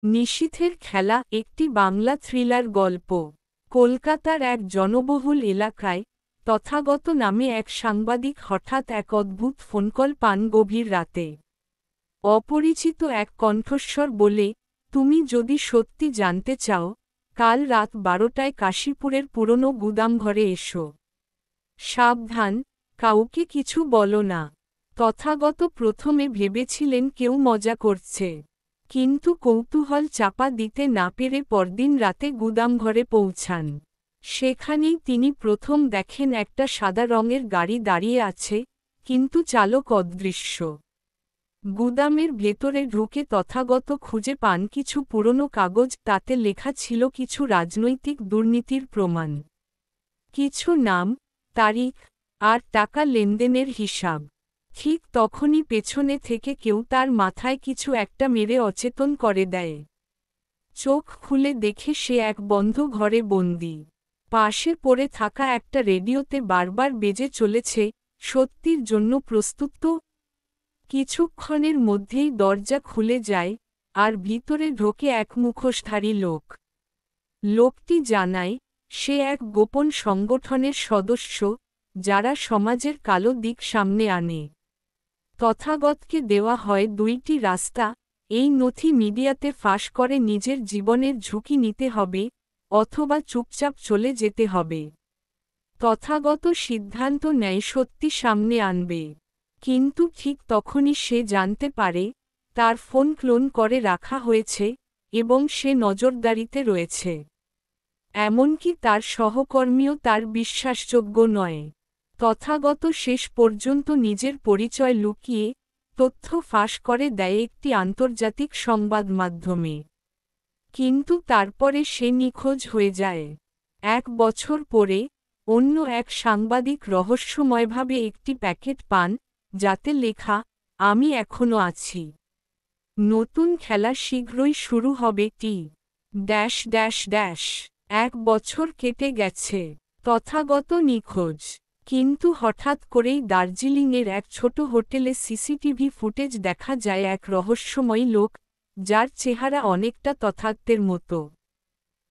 নিশীথের খেলা একটি বাংলা থ্রিলার গল্প। কলকাতার এক জনবহুল এলাকায় তথাগত নামে এক সাংবাদিক হঠাৎ এক অদ্ভুত ফোনকল পান গভীর রাতে। অপরিচিত এক কণ্ঠস্বর বলে, তুমি যদি সত্যি জানতে চাও, কাল রাত 12টায় কাশীপুরের পুরনো গুদামঘরে এসো। সাবধান, কাউকে কিছু বলো না। তথাগত প্রথমে ভেবেছিলেন কেউ মজা করছে, কিন্তু কৌতূহল চাপা দিতে না পেরে পরদিন রাতে গুদামঘরে পৌঁছান। সেখানেই তিনি প্রথম দেখেন একটা সাদা রঙের গাড়ি দাঁড়িয়ে আছে, কিন্তু চালক অদৃশ্য। গুদামের ভেতরে ঢুকে তথাগত খুঁজে পান কিছু পুরনো কাগজ, তাতে লেখা ছিল কিছু রাজনৈতিক দুর্নীতির প্রমাণ, কিছু নাম, তারিখ, আর টাকা লেনদেনের হিসাব। ঠিক তখনই পেছনে থেকে কেউ তার মাথায় কিছু একটা মেরে অচেতন করে দেয়। চোখ খুলে দেখে সে এক বন্ধ ঘরে বন্দী। পাশে পড়ে থাকা একটা রেডিওতে বারবার বেজে চলেছে, সত্যির জন্য প্রস্তুত তো? কিছুক্ষণের মধ্যেই দরজা খুলে যায়, আর ভিতরে ঢোকে এক মুখোশধারী লোক। লোকটি জানায়, সে এক গোপন সংগঠনের সদস্য, যারা সমাজের কালো দিক সামনে আনে। তথাগতকে দেওয়া হয় দুইটি রাস্তা, এই নথি মিডিয়াতে ফাঁস করে নিজের জীবনের ঝুঁকি নিতে হবে, অথবা চুপচাপ চলে যেতে হবে। তথাগত সিদ্ধান্ত নেয় সত্যি সামনে আনবে। কিন্তু ঠিক তখনই সে জানতে পারে, তার ফোন ক্লোন করে রাখা হয়েছে, এবং সে নজরদারিতে রয়েছে। এমনকি তার সহকর্মীও তার বিশ্বাসযোগ্য নয়। তথাগত শেষ পর্যন্ত নিজের পরিচয় লুকিয়ে তথ্য ফাঁস করে দেয় একটি আন্তর্জাতিক সংবাদ মাধ্যমে। কিন্তু তারপরে সে নিখোঁজ হয়ে যায়। 1 বছর পরে, অন্য এক সাংবাদিক রহস্যময়ভাবে একটি প্যাকেট পান, যাতে লেখা, আমি এখনো আছি। নতুন খেলা শীঘ্রই শুরু হবে টি ড্যাশ ড্যাশ ড্যাশ। 1 বছর কেটে গেছে, তথাগত নিখোঁজ। কিন্তু হঠাৎ করেই দার্জিলিংয়ের এক ছোট হোটেলে সিসিটিভি ফুটেজ দেখা যায় এক রহস্যময়ী লোক, যার চেহারা অনেকটা তথাগতের মতো।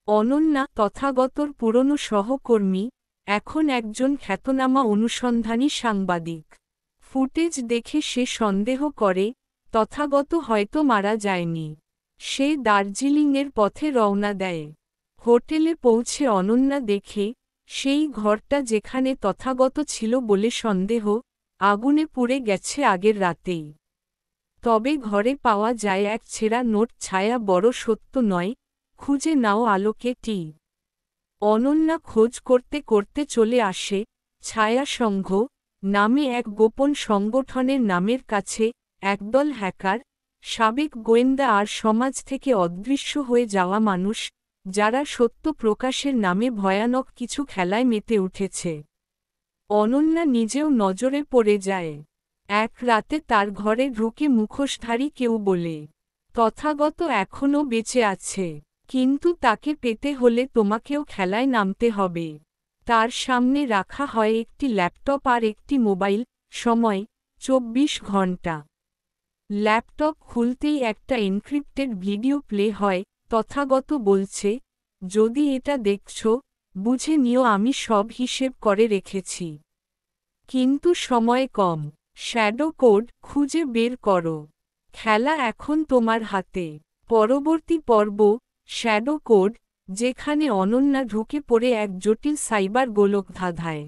অনন্যা, তথাগতর পুরনো সহকর্মী, এখন একজন খ্যাতনামা অনুসন্ধানী সাংবাদিক। ফুটেজ দেখে সে সন্দেহ করে, তথাগত হয়তো মারা যায়নি। সে দার্জিলিংয়ের পথে রওনা দেয়। হোটেলে পৌঁছে অনন্যা দেখে, সেই ঘরটা যেখানে তথাগত ছিল বলে সন্দেহ, আগুনে পুড়ে গেছে আগের রাতেই। তবে ঘরে পাওয়া যায় এক ছেঁড়া নোট, ছায়া বড় সত্য নয়, খুঁজে নাও আলোকে টি। অনন্যা খোঁজ করতে করতে চলে আসে ছায়া সংঘ নামে এক গোপন সংগঠনের নামের কাছে। একদল হ্যাকার, সাবেক গোয়েন্দা আর সমাজ থেকে অদৃশ্য হয়ে যাওয়া মানুষ, যারা সত্য প্রকাশের নামে ভয়ানক কিছু খেলায় মেতে উঠেছে। অনন্যা নিজেও নজরে পড়ে যায়। এক রাতে তার ঘরে ঢুকে মুখোশধারী কেউ বলে, তথাগত এখনও বেঁচে আছে, কিন্তু তাকে পেতে হলে তোমাকেও খেলায় নামতে হবে। তার সামনে রাখা হয় একটি ল্যাপটপ আর একটি মোবাইল। সময় 24 ঘন্টা। ল্যাপটপ খুলতেই একটা এনক্রিপ্টেড ভিডিও প্লে হয়। তথাগত বলছে, যদি এটা দেখছ, বুঝে নিও আমি সব হিসেব করে রেখেছি। কিন্তু সময় কম। শ্যাডো কোড খুঁজে বের করো। খেলা এখন তোমার হাতে। পরবর্তী পর্ব, শ্যাডো কোড, যেখানে অনন্যা ঢুকে পড়ে এক জটিল সাইবার গোলকধাঁধায়।